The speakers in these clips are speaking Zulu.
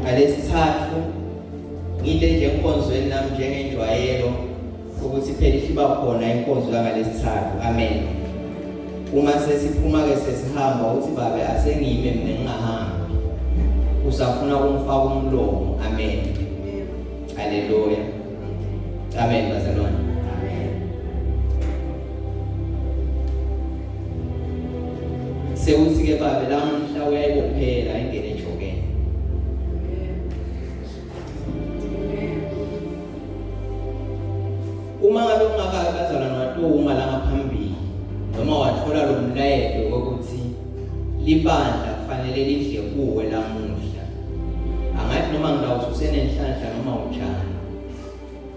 Ngalesithathu ngile nje enkonzweni nami njengenjwayelo ukuthi phela iba khona inkonzo ngalesithathu. Amen. Uma sesiphuma ke sesihamba uthi babe asengime mina ngingahambi. Usafuna ukufaka umlomo. Amen. Haleluya. Amen bazalwane. Amen. Sewuthi ke babe la mhla uyayibophela ingene ejokeni. Uma ngabe ungakazalwa nowatoma la ngaphambili noma wathola lo mlayezo ukuthi libandla kufanele lidle kuwe lamuhla, angathi noma ngidawususenenhlanhla noma utshani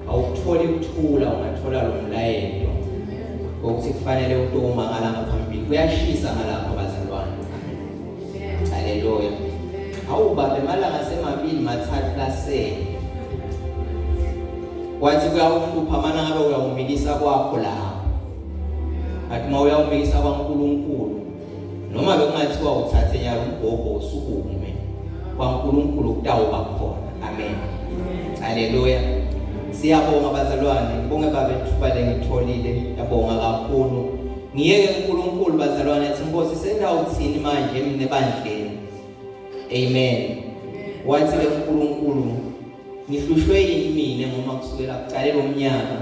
awukutholi ukuthula ungathola lo mlayezo ukuthi kufanele utoma ngala ngaphambili. Kuyashisa ngalapho bazalwane. Haleluya. Awubabe malanga semabili mathathu lasele wathi kuyawuhlupha mana ngabe uyawumikisa kwakho la. Athi uma uyawumikisa kwaNkulunkulu noma bekungathiwa uthathe nyalo umbhobho usukume kwaNkulunkulu kutawuba khona. Amen. Haleluya. Siyabonga bazalwane, ngibonge babe ithuba lengitholile. Ngiyabonga kakhulu. Ngiyeke uNkulunkulu bazalwane ethi Nkosi sendawuthini manje mina ebandleni. Amen. Wathi ke uNkulunkulu ngihlushwe yini mina ngoma kusukela kuqala lomnyaka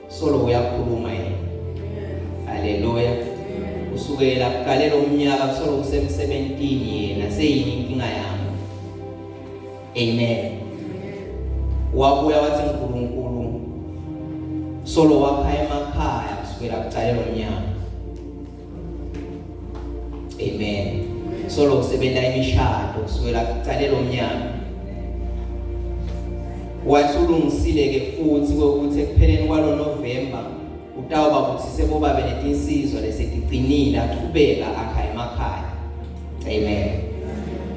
solo uyakhuluma yena. Haleluya. Kusukela kuqala lomnyaka solo kusem-17 yena seyini inkinga yami. Amen. Wabuya wathi uNkulunkulu solo wakha emakhaya kusukela kuqala lomnyaka. Amen. Solo kusebenza imishado kusukela kuqala lomnyaka. Wathi ulungisile ke futhi ukuthi ekupheleni kwalo November utawuba kuthi seboba benetinsizwa lesetiqinile aqhubeka akha emakhaya. Amen.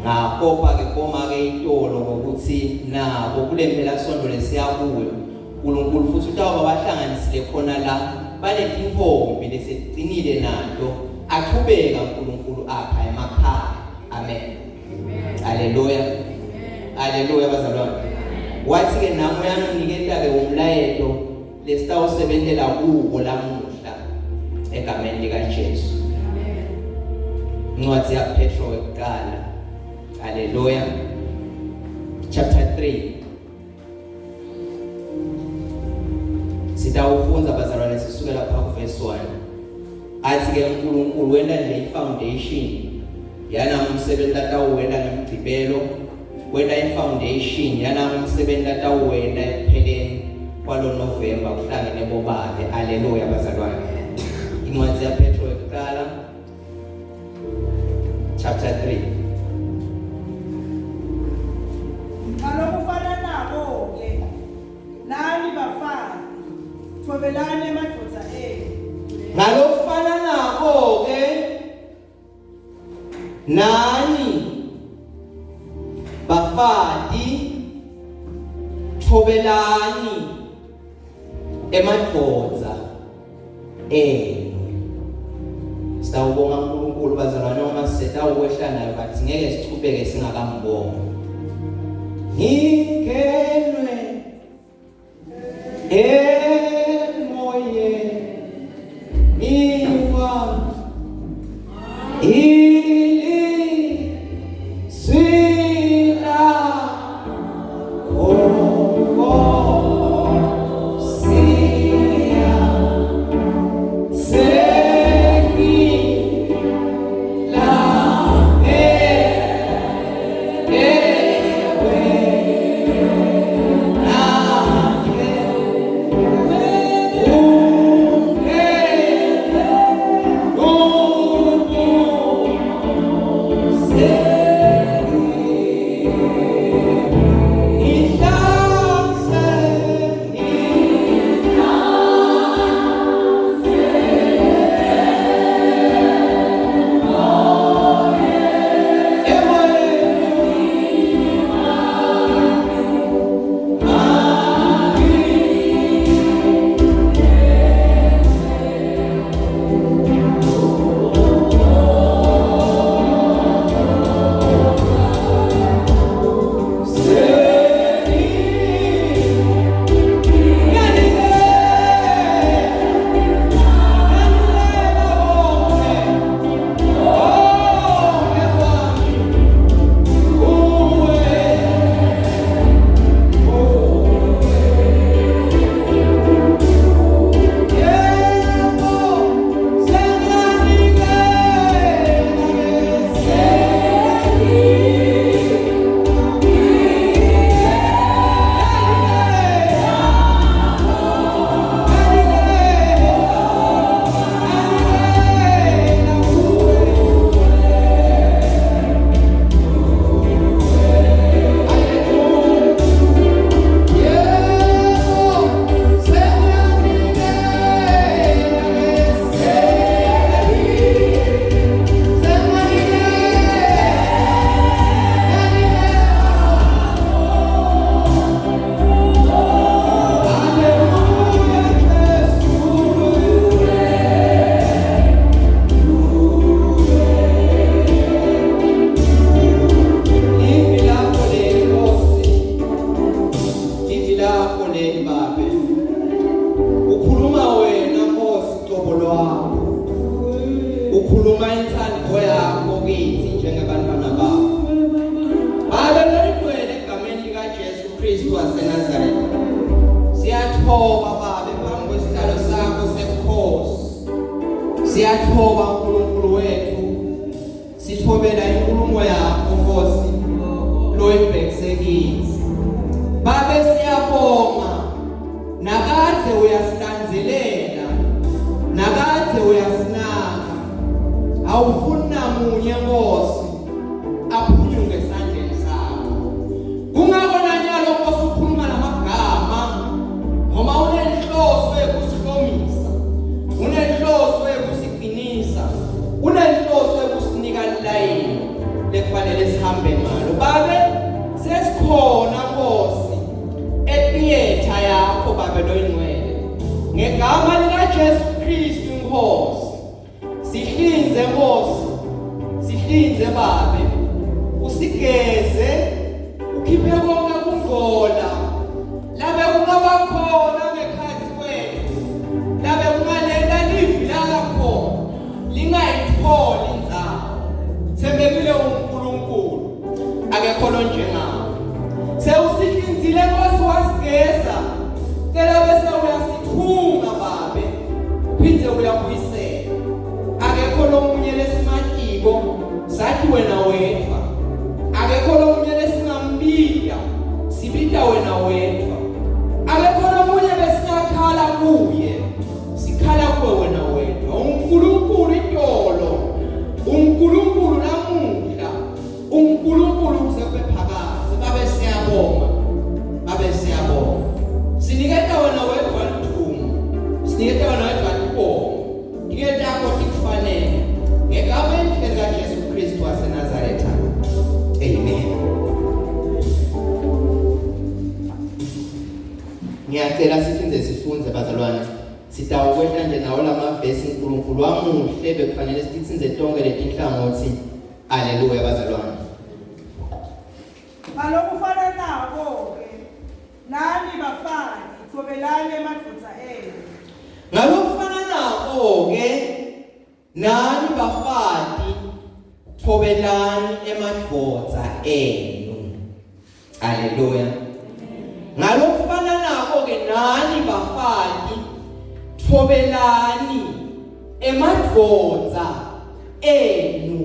Ngakopha ke koma ke itolo ngokuthi nabo kule phela sonto lesiyakuyo uNkulunkulu futhi utawuba bahlanganisile khona la banetintombi lesetiqinile nato aqhubeka uNkulunkulu akha emakhaya. Amen. Haleluya. Haleluya bazalwane. Wathi ke nami uyanginikela ke umlayezo lesitawusebenzela kuwo lamuhla egameni lika Jesu. Amen. Incwadi ya Petro yokuqala. Haleluya. Chapter 3. Sitawufunza bazalwane sisukela lapha verse 1. Athi ke uNkulunkulu wenda nje ifoundation yana umsebenzi atawuwenda ngemgcibelo. Wenda i-foundation yana umsebenzi atawuwenda ekupheleni kwalo November kuhlangene bobake. Haleluya bazalwane. Incwadi ya Petro yokuqala chapter 3. Ngalokufana nabo ke nani bafana thobelane amadoda enu. Ngalokufana nabo ke nani bafati thobelani emadvodza enu. Sitawubonga uNkulunkulu bazalwane noma sitawukwehla nayo bathi ngeke sichubeke singakambonga. Ngikenwe emoye miwa Siyathoba uNkulunkulu wethu, sithobela inkulumo yakho Nkosi loyibhekise kithi. Babe siyabonga, nakade uyasilandelela, nakade uyasinaka. Awufuni namunye Nkosi aphunyuke esandleni sakho. Kungakona nyalo Nkosi ukhuluma namagama, ngoba unenhloso yokusihlomisa, unenhloso yokusiqinisa, unenhloso yokusinika ilayini lekufanele sihambe ngalo. Babe sesikhona Nkosi etheater yakho Babe loyingcwele, ngegama lika Jesu Kristu Nkosi. Sihlinze Nkosi, sihlinze Babe, usigeze, ukhiphe konke kungola, labe kungaba khona ngekhathi kwethu, labe kungalela livi lakho lingayitholi inzalo. Thembekile uNkulunkulu, akekho lonjengawe. Sewusihlinzile Nkosi wasigeza, cela bese uyasithunga Babe, uphinde uyabuyisela. Akekho lomunye lesimatiko, sathi wena wedwa. Akekho lomunye lesingambika, sibika wena wedwa. Akekho lomunye besingakhala kuye, sikhala kuwe wena wedwa. uNkulunkulu itolo, uNkulunkulu namuhla, uNkulunkulu kuze phakathi. Babe siyabonga, Babe siyabonga. Siniketa wena wedwa lithumo, siniketa wena wedwa libonga. Ngeke yakho ikufanele, ngegama lika Jesu Kristu waseNazaretha. Amen. Ngiyacela siphinde sifunze bazalwane. Sitawukwehla nje nawo lamavesi uNkulunkulu wamuhle bekufanele sithinze tonke letinhlangothi. Haleluya bazalwane. Ngalokufana nako ke nani bafaki thobelane emadvodza enu. Ngalokufana nako-ke nani bafati thobelani emadvodza enu. Haleluya. Ngalokufana nako-ke nani bafati thobelani emadvodza enu.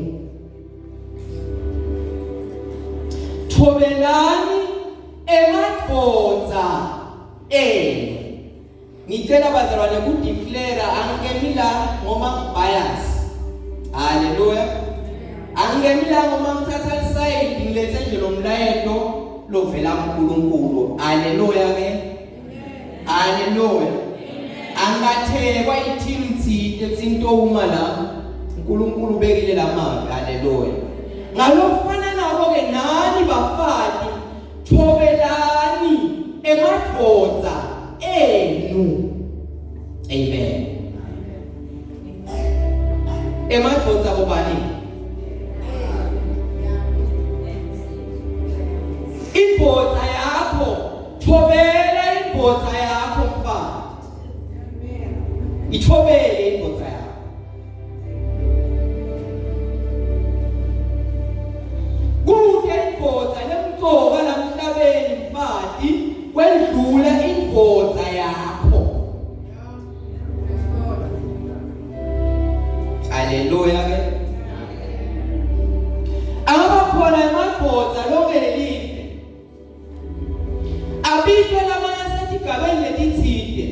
Thobelani emadvodza enu. Ngicela bazalwane kudeclare angemila ngoma bias. Haleluya. Angemila ngoma ngithatha iside ngilethe nje lo mlayeto lovela kuNkulunkulu. Haleluya ke. Haleluya. Angathekwa ithimthide tsinto uma la uNkulunkulu bekile lamazwi. Haleluya. Ngalofana nabo ke nani bafati thobelani emadvodza enu. Amen. Emadvodza bobani? Indvodza yakho, thobela indvodza yakho mfati. Ithobele indvodza yakho. Kude indvodza lemcoka lamhlabeni mfati kwendlula indvodza yakho. Haleluya ke. Angaba khona emadvodza longelelive abike lamayasetigabeni letitsite,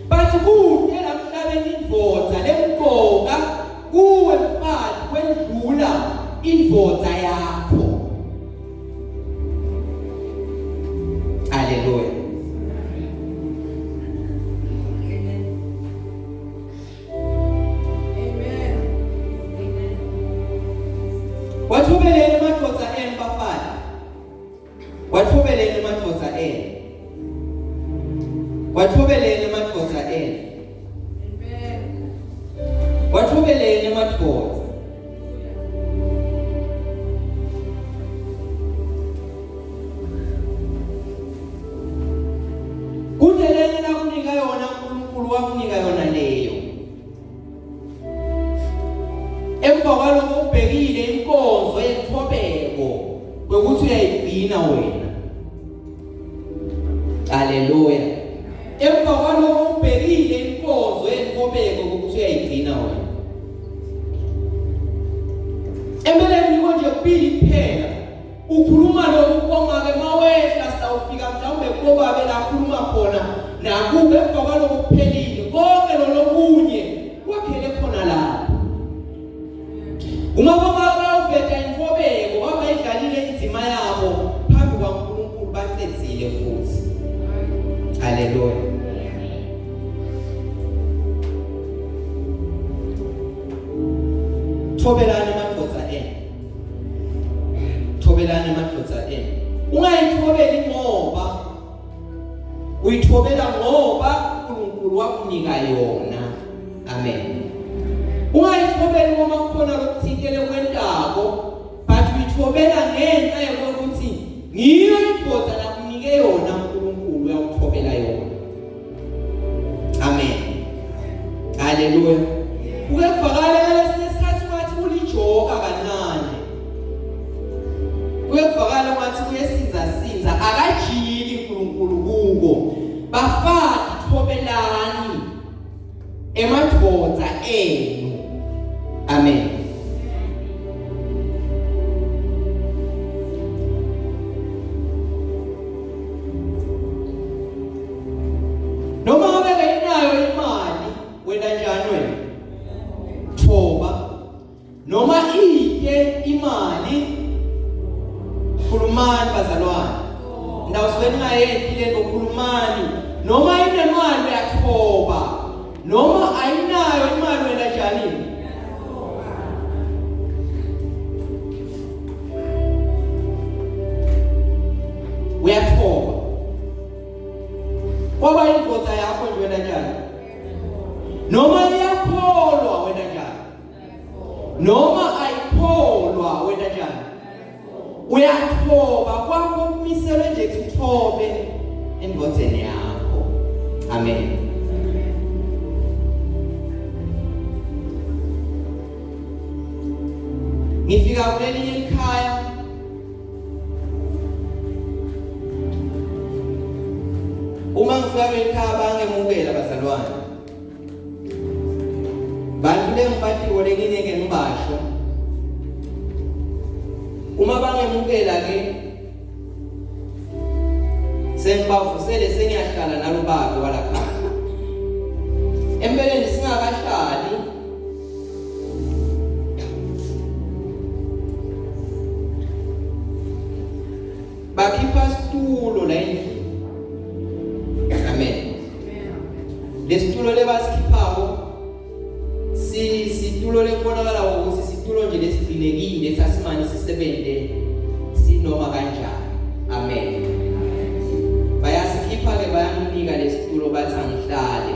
but kude lamhlabeni indvodza lemcoka kuwe mfati kwendlula indvodza yakho. Haleluya. Wathobeleni emadvodza enu bafana. Wathobeleni emadvodza enu. Wathobeleni emadvodza enu. Wathobeleni emadvodza. Kudeleni la kunika yona uNkulunkulu wakunika yona leyo. Emva kwalokho ubhekile inkonzo yethobeko kwekuthi uyayigcina wena. Haleluya. Emva kwalokho ubhekile inkonzo yethobeko kwekuthi uyayigcina wena. lokubili kuphela ukhuluma lokubonga-ke mawehla sitawufika mhlawumbe kubobabe la akhuluma khona nakube emva kwalokho kuphelile konke lolokunye kwakhele khona lapho. Uma bayoveta imfobeko babayidlalile inzima yabo phambi kwaNkulunkulu bacedzile futhi. Haleluya. Thobelani madoda thobelani madoda ungayithobeli ngoba uyithobela ngoba uNkulunkulu wakunika yona. Amen. Ungayithobeli ngoba kukhona lokuthintele kwentako, but uyithobela ngenxa yokuthi ngiyo indoda lakunike yona uNkulunkulu uyawuthobela yona. Amen. Haleluya. Uyakuvakala ngesinye isikhathi wathi ulijoka kancane. Uyakuvakala wathi uyesinza akajili uNkulunkulu kuko. Bafaki thobelani emadoda enu. Amen. Noma ngabe inayo imali wena njani wena? Thoba. Noma ike imali khulumani bazalwane. Ndawusweni ngayenzi lento khulumani. Noma inemali uyathoba. Noma ayinayo imali wena njani? Uyathoba. Kwaba indoda yakho nje wena njani? Noma iyakholwa wena njani? Noma ayikholwa wena njani? Uyathoba kwakho kumiselwe nje uthobe endodeni yakho. Amen. Ngifika kulelinye ikhaya uma ngifika ekhaya bangemukela bazalwane. Bantu lengibatiwe lekinike ngibasho. Uma bangemukela ke sengibavusele sengiyahlala nalobaba walakhaya. Empeleni singakahlali bakhipha isitulo la endlini. Amen. Lesitulo lebasikhiphayo situlo lekubonakala ukuthi situlo nje lesidinekile sasimane sisebente sinoma kanjani. Amen. Bayasikhipha ke bayamunika lesitulo bathi angihlale.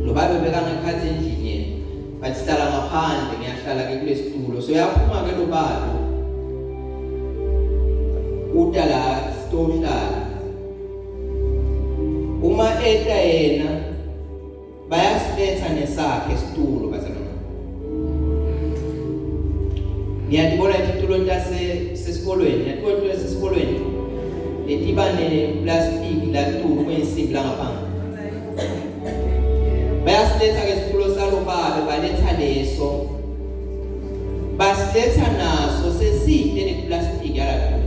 Lo baba beka ngekhathi endlini bathi hlala ngaphandle ngiyahlala ke kulesitulo. So yaphuma ke lo baba utala stohlala. Uma eta yena bayasiletha nesakhe isitulo bazalwane. Ngiyadibona isitulo sesikolweni, ngiyadibona sesikolweni letibane plastic la tulo kwensimbi la ngaphandle. Bayasiletha ke isitulo salo baba baletha leso. Basiletha naso seside neplastic yala.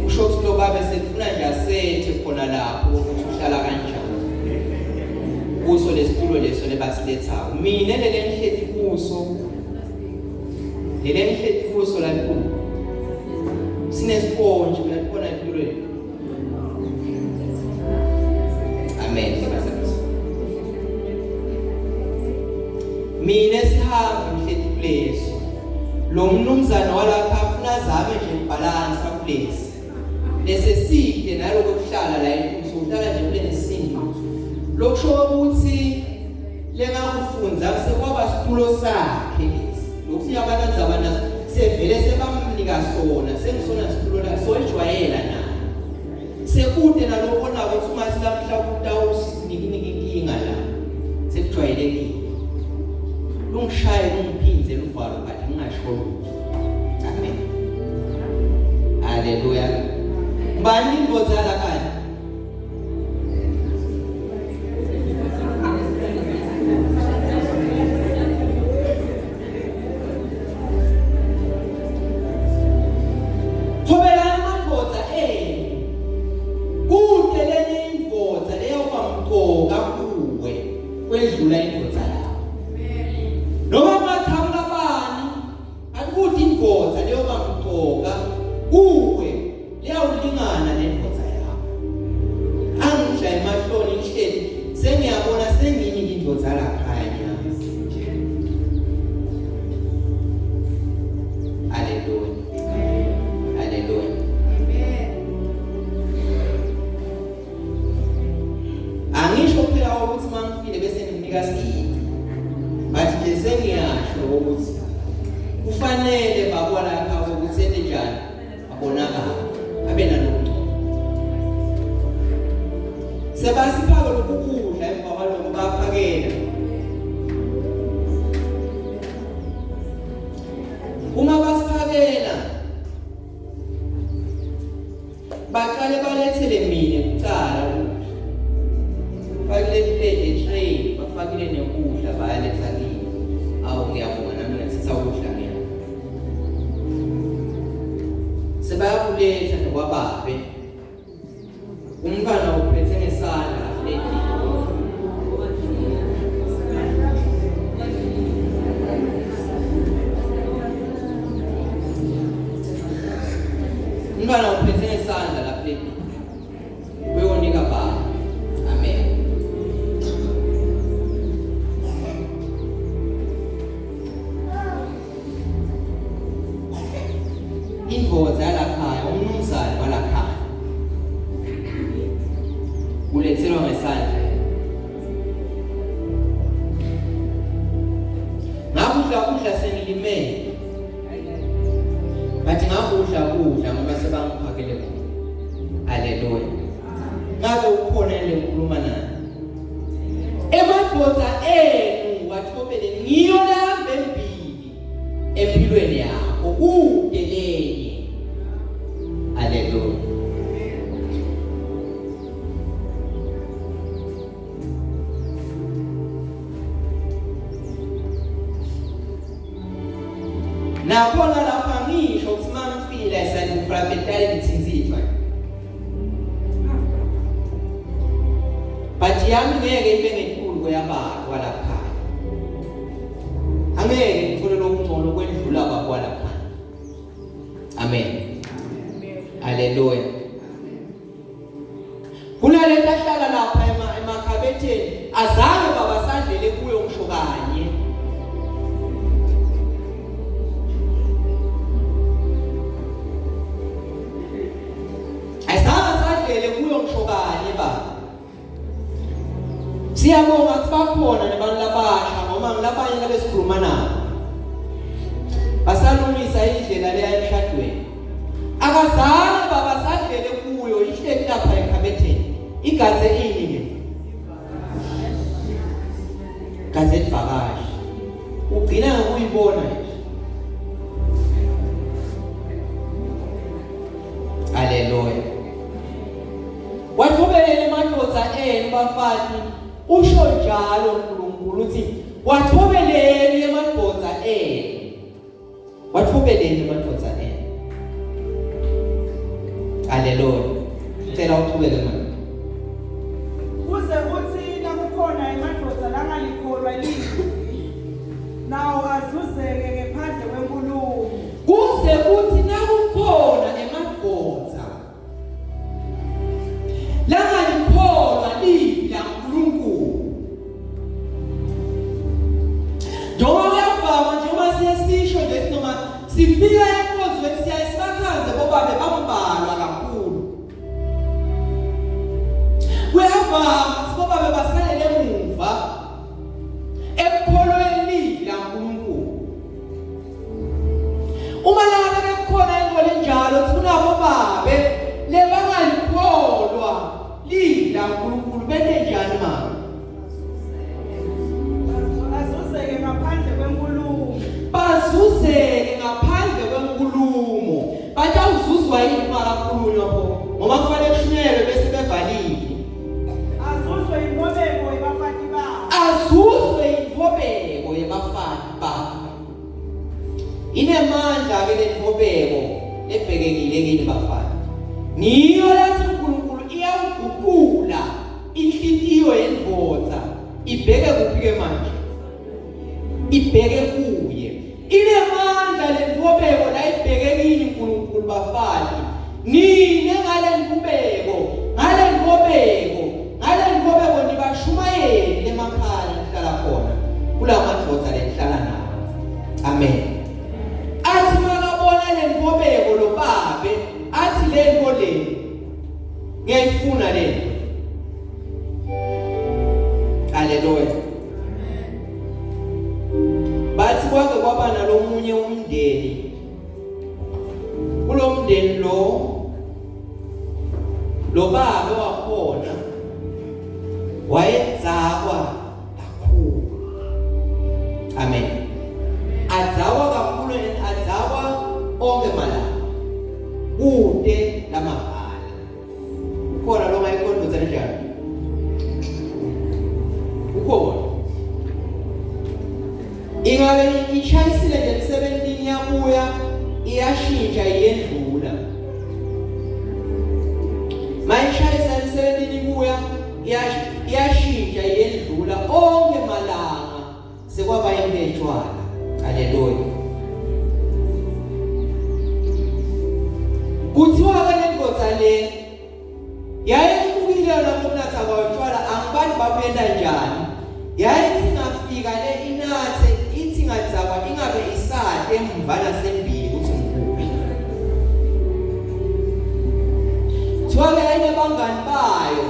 Ushothi lo baba sekufuna nje asethe khona lapho uhlala kanjani. Kuso lesitulo leso lebasiletha. Mina lelenihleti kuso. Lelenihleti kuso la lapho. Sinesponge uyabona isitulo le. Amen. Mina sihamba ngihleti kuleso. Lo mnumzana walapha afuna zame nje ibalance kulesi. Neseside naloko kuhlala la enkuso uhlala nje kulesinto. Lokusho ukuthi lengakufunza sekwaba isitulo sakhe lesi. Lokuthi yabantu abana sevele sebamnika sona sengisona isitulo la so ejwayela naye. Sekude nalobona ukuthi uma silahla utawusinika inkinga la. Sekujwayelekile. Lungishaye lungiphindze luvalo bathi ngingasho lutho. Amen. Haleluya. Bani indoda la kanye? kwedlula indvodza yakho. Noma ungathamla bani, akuthi indvodza leyo bamgcoka kuwe liyawulingana nendvodza yakho. Angidla emahloni ngihleli sengiyabona sengini indvodza lakhaya. Bathi nje sengiyasho ukuthi kufanele babona lapha ukuthi enjani abonakala abe nalokho sebasiphaka lokudla emva kwalokho baphakela uma basiphakela baqale balethele mina kuqala fakile plate tray bafakile nekudla bayaletha kimi awu ngiyabonga nami ngathisa ukudla mina sebayakuletha nokwababe umntwana uphethe ngesandla plate umntwana uphethe ngesandla la plate uyonika baba. Indvodza yalakhaya umnumzane walakhaya ulethelwa ngesandla ngakudla sengilimele bathi ngakudla ngoba sebangiphakele khona. Haleluya. Ngabe ukhona lengikhuluma naye emadvodza enu wathobele ngiyo lehambe embili empilweni yakho udelele. Haleluya. Nakhona lapha ngisho ukuthi mangifila esanifrapetali bitsinzitwa but yami ngeke ibe ngenkulu yabantu walapha angeke ngithole lokungcono kwendlula kwakwalapha. Amen. Haleluya. Kunale tahlala lapha emakhabetheni azange babasandlele kuyo ngisho kanye. Azange sandlele kuyo ngisho kanye baba. Siyabonga ukuthi bakhona nabantu labasha noma ngilabanye labesikhuluma nabo basalungisa indlela leya emshadweni. Akazange babasandlele kuyo ihleli lapha ekhabetheni igaze ini ke gaze livakashi ugcina ngokuyibona nje. Haleluya. Wathobelele emadvodza enu bafati usho njalo uNkulunkulu uthi wathobelele emadvodza enu. Wathobelele emadvodza enu. Haleluya. Ngicela uqhubeke manje. Kuze kuthi nakukhona emadvodza langalikholwa livi nawo azuzeke ngaphandle kwenkulumo. Kuze kuthi nakukhona emadvodza langalikholwa livi laNkulunkulu. Njengoba kuyavama njengoba siyasisho nje sinoma sifika enkonzweni siyayisakhanze bobabe bambalwa kakhulu. Kuyavama sibobabe basalele emuva ekukholweni livi laNkulunkulu. Uma lana bekukhona inkolo enjalo kunabo babe lebangalikholwa livi laNkulunkulu bende njani mama? Azuzeke ngaphandle kwenkulumo. Bazuzeke ngaphandle kwenkulumo. Batawuzuzwa yini ungakhulunywa pho? Ngoba kufanele kushunyelwe bese bevalile. Azuzwe indlobeko yabafati babo. Azuzwe indlobeko yabafati babo. Inemandla ke lendlobeko ebhekekile kini bafati. Ngiyo lethi uNkulunkulu iyawuguqula inhliziyo yendvodza ibheke bafati nine ngale nkubeko nibashumayeli emakhaya nihlala khona kula madvodza lenihlala nawo. Amen. Athi makabona le nkubeko lo babe athi le nto le ngiyayifuna le. Haleluya. Bathi kwake kwaba nalomunye umndeni. Kulo mndeni lo baba wakhona wayedzakwa kakhulu. Amen. Adzakwa kakhulu adzakwa onke malanga kude lamahala. Khona lo ngayikhondoza kanjani? Ukhona ingabe ishayisile nje 17 yabuya iyashintsha iyendlula. Mayishayisa 17 ibuya iyashintsha iyendlula onke malanga sekwaba intejwana. Haleluya. Kuthiwa ke lendvodza le yayibukile lokunatha kwatshwala angibani babuyela njani. Yayithi ngafika le inathe ithi ngadzakwa ingabe isade emva nasembili kuthi ngikuphi. Thwale yayine bangani bayo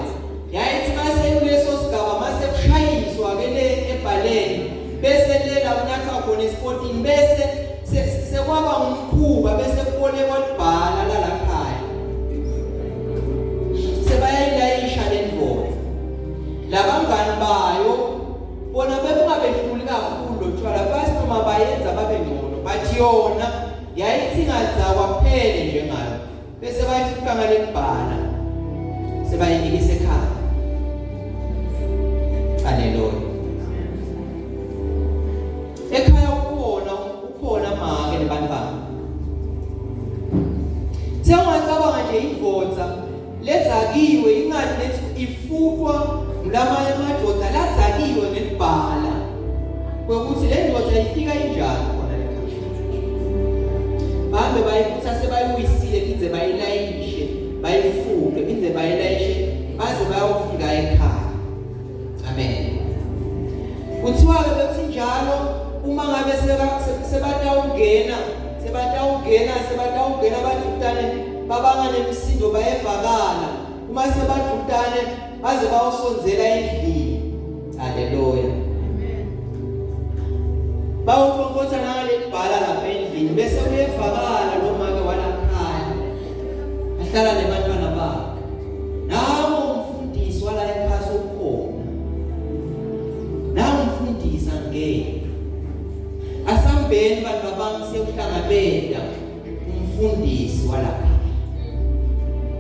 yayithi mase kuleso sigaba mase kushayiswa ke le ebhaleni bese lela unatha khona esportini bese sekwaba umkhuba bese kubone kwabhala la lakhaya sebayayisha lendvodza labangani bayo bona bekungabehluli kakhulu tshwala basi noma bayenza babe ngcono bathi yona yayithi ngadzakwa phele njengayo bese bayifika ngale kubhala sebayinikisa ekhaya. Haleluya. Ekhaya ukhona make nebantwana sengacabanga nje indvodza ledzakiwe ingadi lethi ifukwa mlamanye amadvodza ladzakiwe ngelibhala kwekuthi le ndvodza ifika injani khona lekhaya. Bahambe bayiputha sebayibuyisile phindze bayilayishe bayifuke phindze bayilayishe baze bayofika ekhaya. Amen. Kuthiwa-ke bethi njalo uma ngabe sebatawungena badudane babanga nemisindo bayevakala uma sebadudane baze bawusonzela endlini. Haleluya. Bawuqoqotha ngale libhala lapha endlini bese uyevakala lo make walakhaya ahlala nebantwana bakhe. Nawo umfundisi wala ekhaya sokhona. Nawo umfundisi angeke asambeni bantu abami sekuhlangabeza umfundisi walakhaya.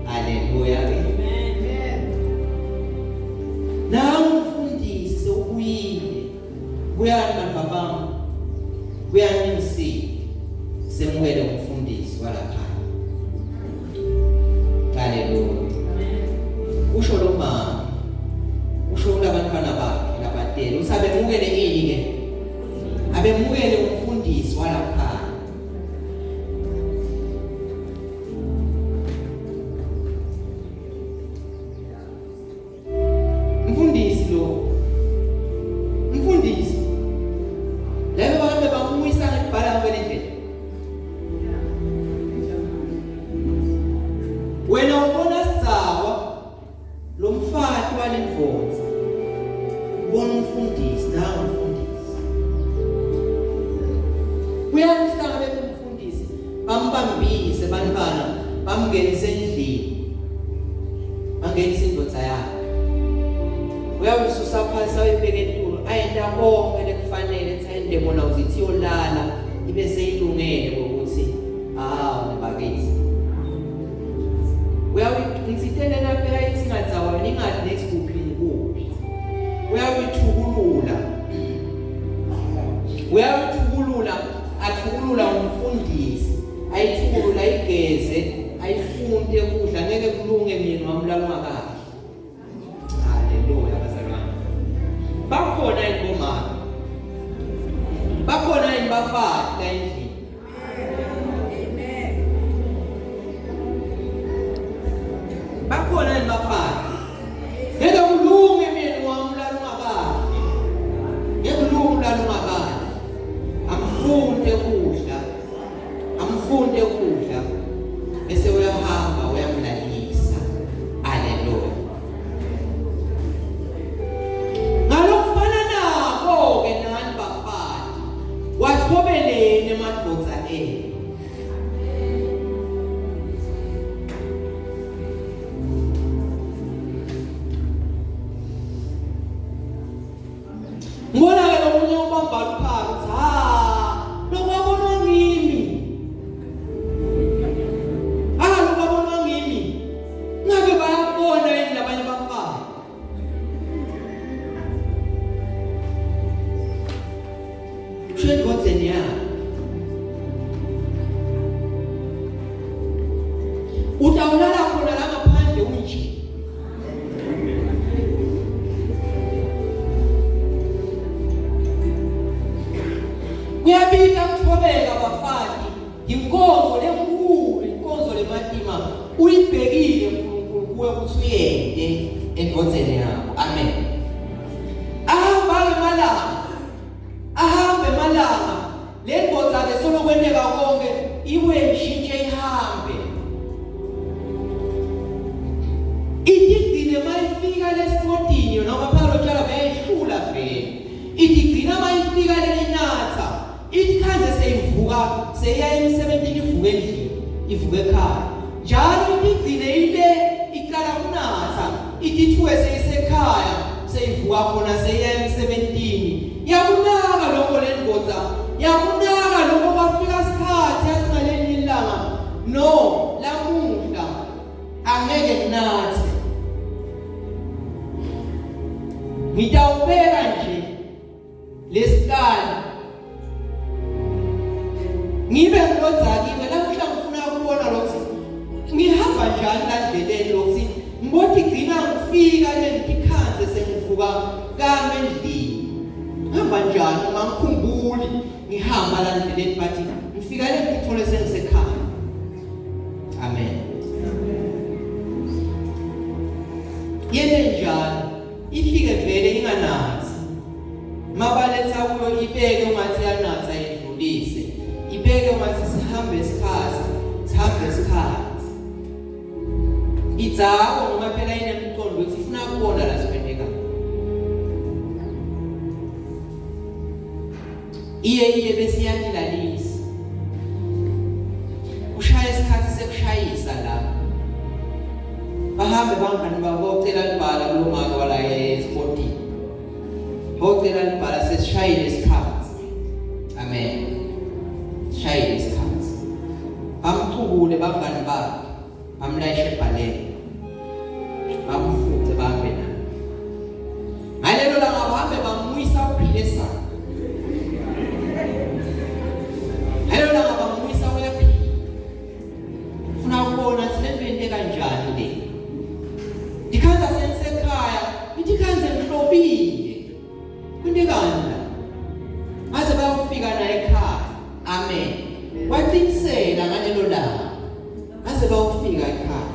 Haleluya. Amen. Nawo umfundisi sewubuyile kuyani bantu abami kuyanisile semukele umfundisi walakhaya. Haleluya. Usho lo mama usho labantwana bakhe labatele usabe mukele ini ke abemukele umfundisi walakhaya. Mfundisi lebe bahambe bamuyisa ngibhala ngwelendlela. Wena ubona sidzawa lo mfati walendvodza ubona umfundisi nawe umfundisi uyanhlangabeza umfundisi bambambise bantwana bamngenise endlini bangenise indvodza yakhe. Uyawususa phansi ayibeke etulo ayenda konke lekufanele etsayinde bona uzithi yolala ibe seyilungele ukuthi nebakithi uyawithitele lapha ayithi ngadzawa ningadi nethi kuphi kuphi. Uyawithukulula umfundisi ayithukulula igeze ayifunde kudla ngeke kulunge mina wamlalo ngakahle. Haleluya bazalwane. Bakhona ingomama. Bakhona imbafati la endlini. Amen. Utawulala khona la ngaphandle unje. Kuyabika ukuthobeka bafaki, inkonzo lenkulu, inkonzo lematima uyibhekile uNkulunkulu kuwe ukuthi uyende enkonzweni yakho. Amen. Ahambe malanga le nkotsa ke solokwendeka konke iwe ishintshe ihambe. Idigcine mayifika lesipotini noma phakathi tshela beyihlula vele. Idigcina mayifika lelinatha. Ithi khanze seyivuka seya emsebenzini ivuke endlini ivuke ekhaya. Njalo idigcine ile iqala kunatha. Ithi thuwe seyisekhaya seyivuka khona seya emsebenzini. Yakunaka lokho lendvodza. Yakunaka lokho bafika isikhathi asingaleni ilanga. No, lamuhla angeke nathe. Ngitawubeka nje lesikali. Ngibe ngozakile namhla ngifuna ukubona lokho. Ngihamba njani la ndleleni lokho. Ngothi gcina ngifika lengikhanze sengivuka kame endlini. Ngihamba njani ngangikhumbuli ngihamba la ndleleni bathi ngifika le ngithole sengisekhaya. Amen. Yena njani ifike vele inganathi. Mabaletha kuyo ibeke ungathi yanatha idlulise. Ibeke ungathi sihambe isikhathi, sihambe isikhathi. Idzako noma phela inemqondo ukuthi ifuna ukubona la sikwendeka. Iye bese yanilalisa. Ushaya isikhathi sekushayisa la. Bahambe bangani babocela libhala kulomaka wala esportini. Bocela libhala sesishayile isikhathi. Amen. Shayile isikhathi. Bamthukule bangani bakhe. Bamlayishe ebhaleni. Bamfuthe bahambe naye. Ngalelo langa bahambe bamuyisa uphile sana. Ngalelo langa bamuyisa uyaphila. Ufuna ukubona silempente kanjani le. Dikhanza sensekhaya, idikhanze mhlobile. Kundekani la? Maze bayofika naye ekhaya. Amen. Waqinisela ngalelo langa. Maze bayofika ekhaya.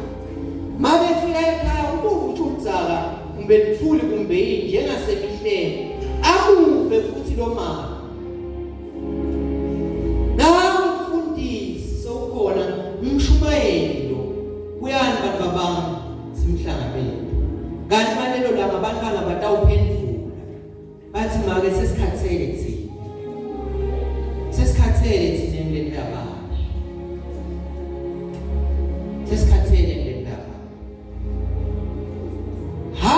Mabefika ekhaya ukuthi udzaka kumbe lithuli kumbe yini njengasemihleni. Akuve futhi lo mama. Umfundisi sokhona umshumayelo kuyani bantu babami simhlangabele. Kanti malelo langa abantwana batawuphendula. Bathi make sesikhathele thina. Sesikhathele thina emleni yababa. Sesikhathele emleni yababa. Ha?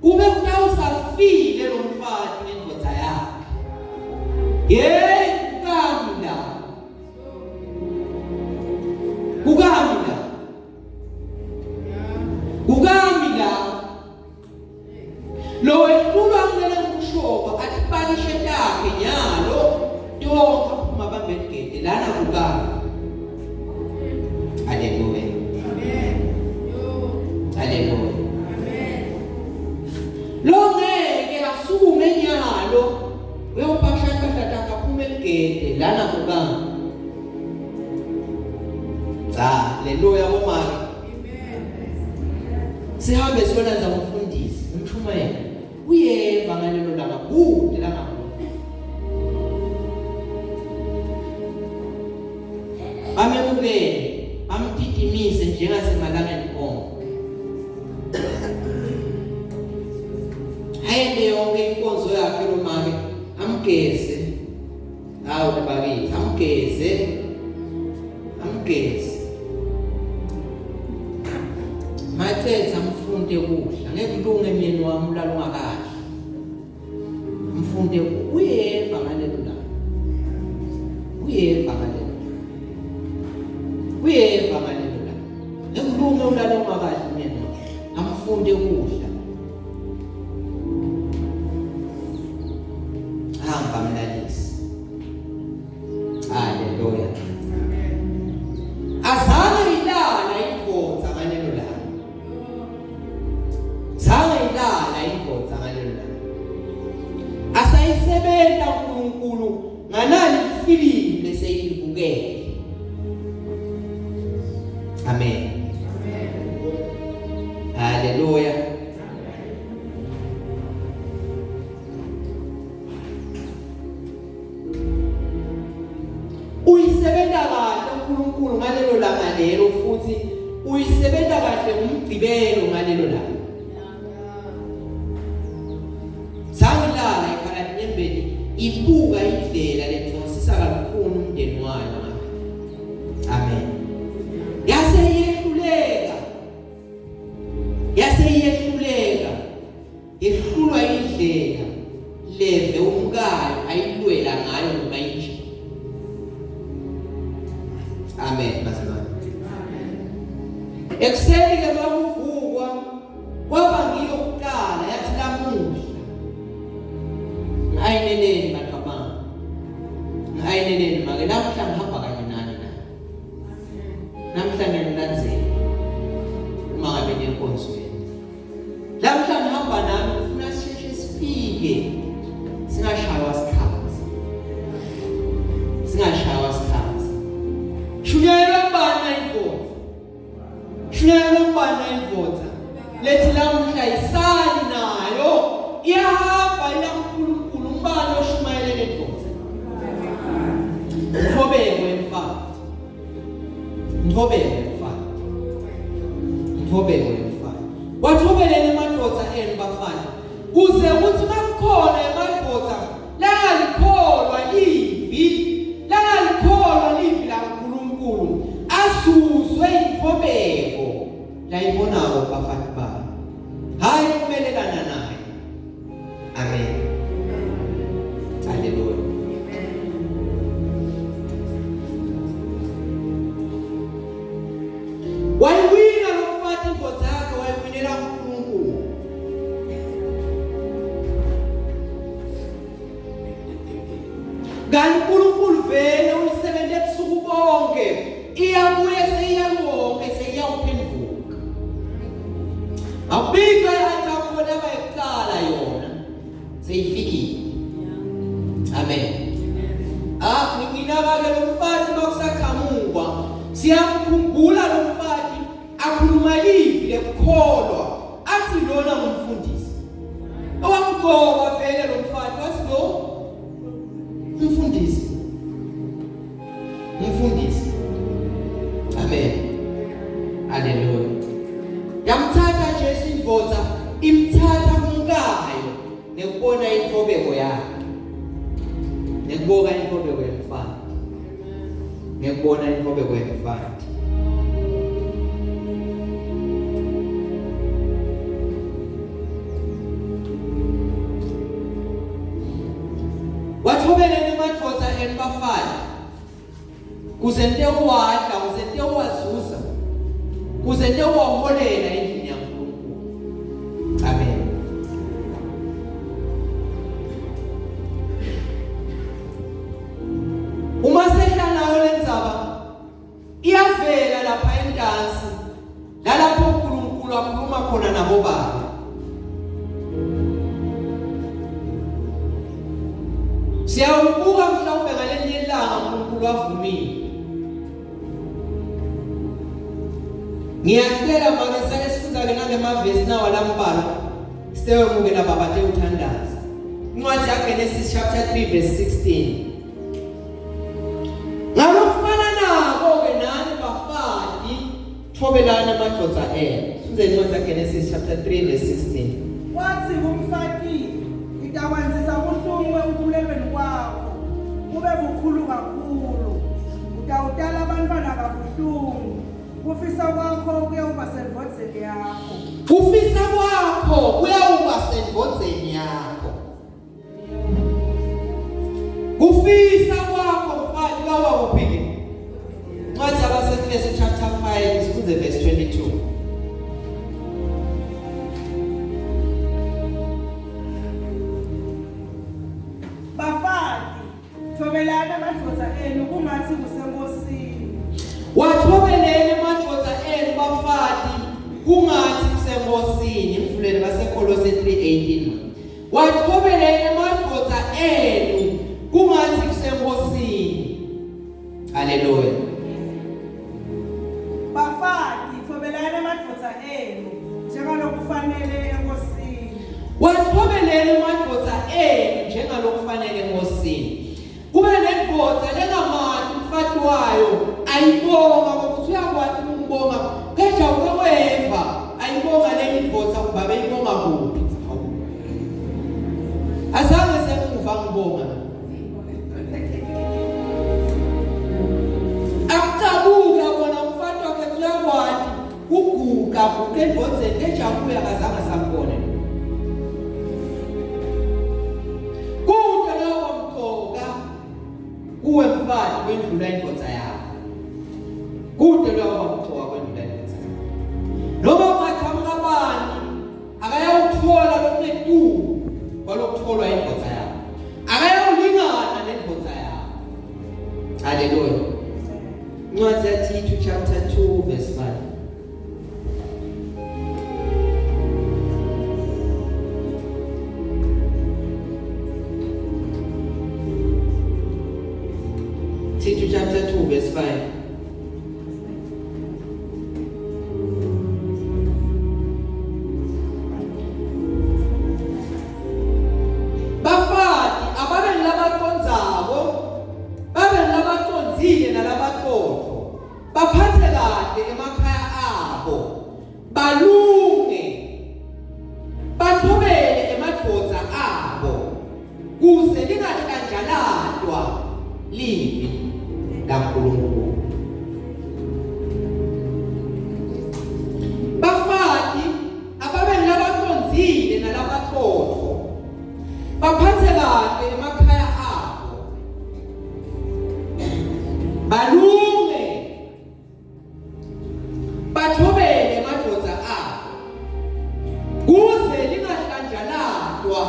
Kube kutawusafile lo mfati ngendvodza yakhe. Kukamila. Lo ekulwa ngene ngushoba atipakishe takhe nyalo yonke aphuma bambegede lana kukami. Haleluya. Amen. Haleluya. Amen. Lo ngeke asume nyalo uyopakisha tataka aphume egede lana kukami. Haleluya bomama. Sihambe siyonanza umfundisi umshumayela uyeva ngalelo langa kude langa amemukele amtidimise njengasemalangeni onke. Hayende yonke inkonzo yakhe lo make amgeze awu bakithi amgeze mathetha mfunde kudla ngeke kulunge myeni wami ulala ungakahle. Mfunde uyeva ngalelo langa. Uyeva ngalelo langa. Ngeke kulunge ulala ungakahle myeni wami. Amfunde kudla. Hamba mlalisi. Haleluya. Azame Amen. Hallelujah. Uyisebenta kahle uNkulunkulu ngalelo langa lelo futhi uyisebenta kahle umgcibelo ngalelo langa. Sangilala ekhaya enyembeni ibuka indlela lethosisa kakhulu umndeni wayo. Amen. Yaseyehluleka ehlulwa indlela leve umkayo ayilwela ngayo noma inje. Amen. Ekseni ke bakuvukwa kwaba ngiyo kuqala yathi lamuhla ayineneni makamama ayineneni make namhla ngihamba kanye nani na namhla ngiyanilandzela uma ngabe nenkonzweni namhla ngihamba nami ufuna sisheshe sifike singashawa sikhathi shunyayela mbana indvodza lethi lamuhla isali nayo iyahamba uNkulunkulu umbani oshumayelele indvodza. Nthobeko emfana wathobelele emadvodza enu bafana kuze ukuthi bakhona emadvodza langalikholwa livi laNkulunkulu asuzwe inthobeko layibonako bafana babo hayi kumelelana naye. Amen. Hallelujah. Wayiwina lomfati indvodza yakhe wayiwinela uNkulunkulu. Kanti uNkulunkulu vele uyisebente ebusuku bonke iyabuye seyiyawonke seyiyawuphenduka. Awubika atakho labayicala yona seyifikile. Amen. Nginaka ke lomfati makusaqhamuka siyamkhumbula lomfati akhuluma livi lekukholwa athi lona ngumfundisi. Owamgoba vele lomfati wathi lo umfundisi. Amen. Hallelujah. Yamthatha Jesu indvodza imthatha kumkayo nekubona inthobeko yakhe. Nekubona inthobeko yemfana. Wathobelele emadvodza enu bafana kuze nte uwadla kuze nte uwazuza kuze nte uwaholela endlini yaNkulunkulu. Amen. Uma sehla nayo lendzaba iyavela lapha endansi lalapho uNkulunkulu akhuluma khona nabo baba. Siyawubuka mhlawumbe ngalenye ilanga uNkulunkulu avumile. Ngiyacela manje sake sifunza ke nangemavesi nawo lambala sitewemuke la baba te uthandaza. Incwadi yaGenesis chapter 3 verse 16. Ngalofana nako ke nani bafati thobelana amadvodza enu. Sifunze incwadi yaGenesis chapter 3 verse 16. Wathi kumfati itakwenzisa ubuhlungu ekulebeni kwakho kube bukhulu kakhulu utawutala abantwana kabuhlungu kufisa kwakho kuyawuba sendvodzeni yakho. Kufisa kwakho kuyawuba sendvodzeni yakho. Kufisa kwakho mfati kawa kuphike. Incwadi yabaseFeso chapter 5 sifunze verse 22. Bafati thobelana amadvodza enu kungathi kusenkosini. Wathobelele amadvodza enu bafati kungathi kusenkosini. Emfuleni baseKolose 3:18. Wathobelele amadvodza enu kungathi kusenkosini. Hallelujah. Bafati enu njengalokufanele enkosini. Wathobelele amadvodza enu njengalokufanele enkosini. Kube nedvodza lengamati umfati wayo ayibonga ngokuthi uyakwati ukubonga keja ukweva ayibonga leli dvodza kuba beyibonga kuphi. Azange semuva ngibonga. Akucabuka bona umfati wakhe uyakwati ukuguga buke edvodzeni keja kuya kazange sambone. Kuwe mfati kwendlula indvodza yakho. Kude lokho kwakuthiwa kwendlula indvodza yakho. Noma ungathamba abani akayawuthola lokutulu kwalokutholwa indvodza yakho. Akayawulingana nendvodza yakho. Hallelujah. Incwadi yaThithu chapter 2 verse 5. Tito chapter 2 verse 5. Bafati ababe labatonzabo babe labatonzile nalabathotho baphathe kahle emakhaya abo balunge bathobele emadvodza abo kuze lingahlanjaladwa livi laNkulunkulu. Bafati ababe labatonzile nalabathotho baphathe kahle emakhaya abo balunge bathobele emadvodza abo kuze lingahlanjaladwa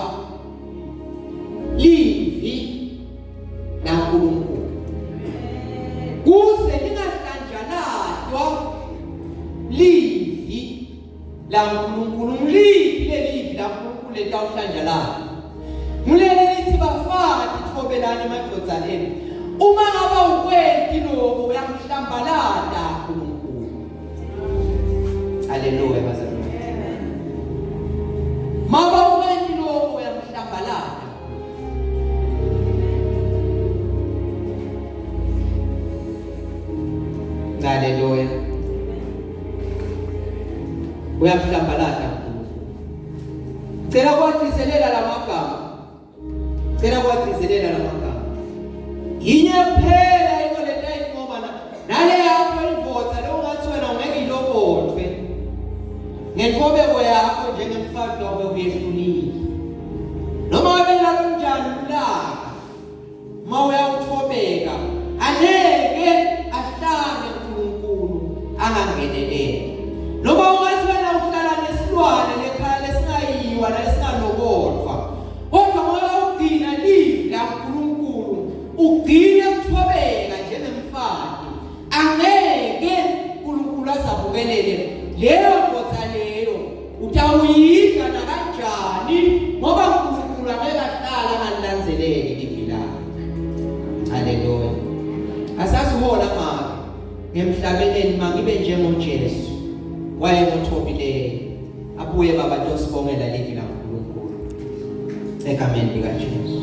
livi laNkulunkulu. Kuze lingahlanjaladwa livi laNkulunkulu. Livi lelivi laNkulunkulu letawuhlanjalala. Ngulele lithi bafati thobelani emadvodza enu. Uma ngaba ukwenti lokho uyamhlambalala uNkulunkulu. Hallelujah bazalwane. Maba ukwenti lokho uyamhlambalala. Hallelujah. Uyamhlambalala. Cela kwathiselela lamagama. Cela kwathiselela lamagama. Yinye phela into letayinqoba nale yakho indvodza longathi wena ungeke ilobotwe. Ngenhlobeko yakho njengemfati wakho uyehlulile. Noma wena kunjani ulaka. Ma uyawuthobeka angeke ahlale uNkulunkulu angangenelele. Noma ungathi wena uhlala nesilwane lekhaya lesingayiwa lesingalobotwa. Kodwa moya ugcina livi laNkulunkulu ugcine ukuthobeka njengemfati. Angeke uNkulunkulu azabukelele leyo dvodza leyo utawuyidla nakanjani ngoba uNkulunkulu angeke ahlala angalanzeleli livi lakho. Hallelujah. Asasihola mama ngemhlabeni mangibe njengoJesu wayengothobileyo abuye baba tosibongela livi laNkulunkulu egameni likaJesu.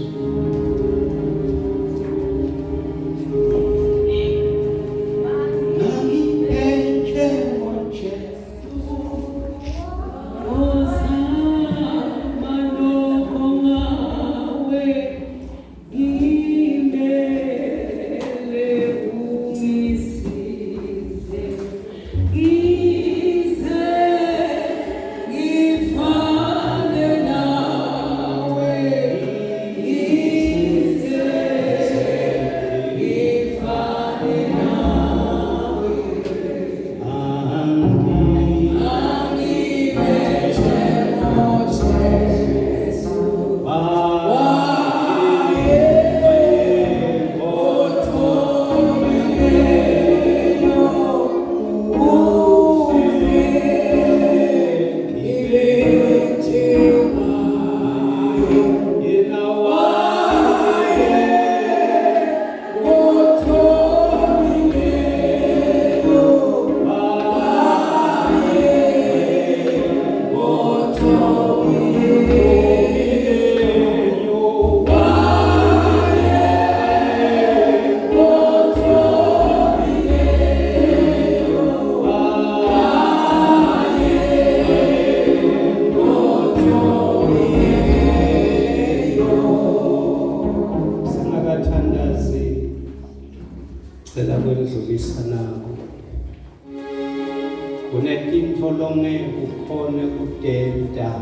Kunetintfo longeke ukhone kutenta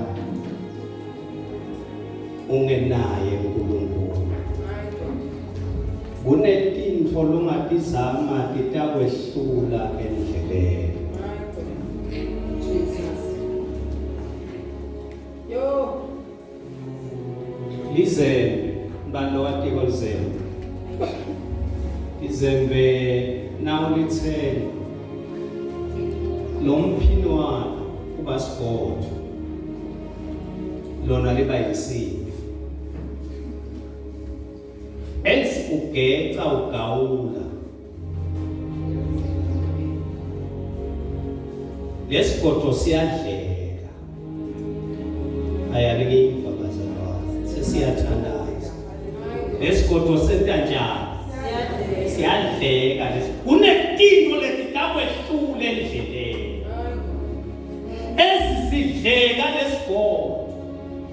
ungenaye uNkulunkulu. Kunetintfo longatizama titakwehlula endleleni. Lizembe, mbalo watiko lizembe. Lizembe nawulithenga lo mphino walo uba sigodo. Lona liba yinsimbi. Ugeca ugawula. Lesigodo siyadleka. Ayalingimva bazalwane. Sesiyathandaza. Lesigodo sentanjani? Siyadleka. Kunetinto letikawehlule endleleni. Esidleka lesigodo.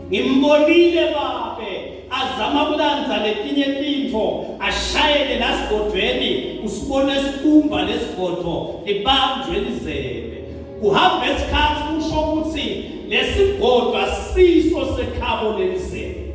Ngimbonile babe azama kulandza letinye tintfo ashayele lasigodweni usibone sikhumba lesigodo libambwe lizembe kuhamba esikhathi kusho ukuthi lesigodo asiso sekhabo lelizembe.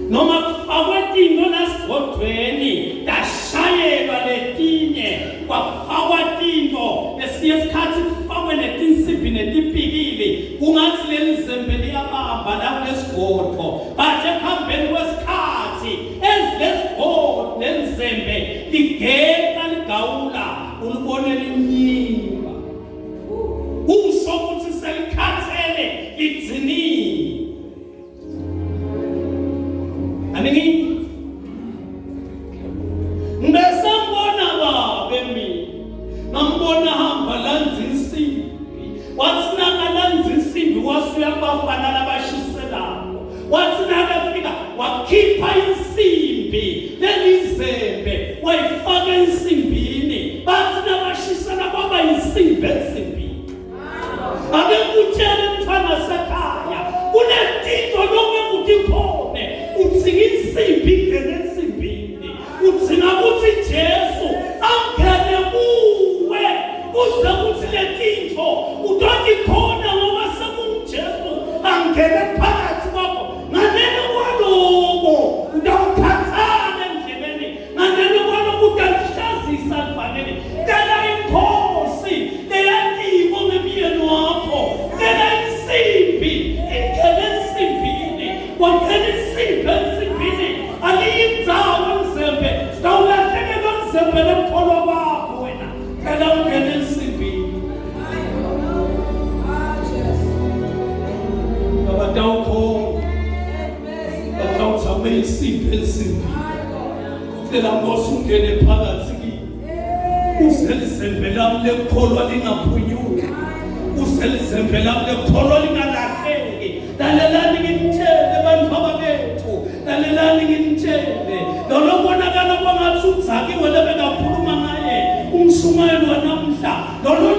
Noma kufakwe tinto lasigodweni tashayelwa letinye kwafakwa tinto lesinye isikhathi kufakwe netinsimbi netipikili kungathi lelizembe liyabamba la kulesigodo but ekuhambeni kwesikhathi ezilesigodo lelizembe ligeqa ligawula ulibone linyimba kusho ukuthi selikhathele ligcinile. Ngesambona babe mina ngambona hamba lanza insimbi wathi nakalanza insimbi wasuya kubafana labashiselako wathi nakafika wakhipha insimbi lelizembe wayifaka ensimbini bathi nabashisela kwaba insimbi ensimbini. Ake kutshele mfana sekhaya kunetinto lonke kutikhone utsika insimbi ingene ensimbini utsina ukuthi Jesu angene kuwe uze kuthi letinto utothi khona ngoba sekunguJesu angene phakathi kwakho nganeno kwaloko utawukhathana endleleni nganeno kwaloko utalihlazisa kufanele tela inkosi leyatiko ngemyeni wakho tela insimbi ingene ensimbini wangena insimbi ensimbini aliyindzawo emzembe tawulahlekela mzembe lemkholo wakho wena tela ungene ensimbini abatawukhona batawuthame insimbi ensimbini tela ngosi ungene phakathi kimi uzelizembe lami lekholwa lingaphunyuki uzelizembe lami lekholwa lingalahleki. Lalelani ngimtshele bantu ababethu lalelani ngimtshele lolo bonakala kwangathi udzakiwe lebekakhuluma ngaye umshumayeli wanamhla lolo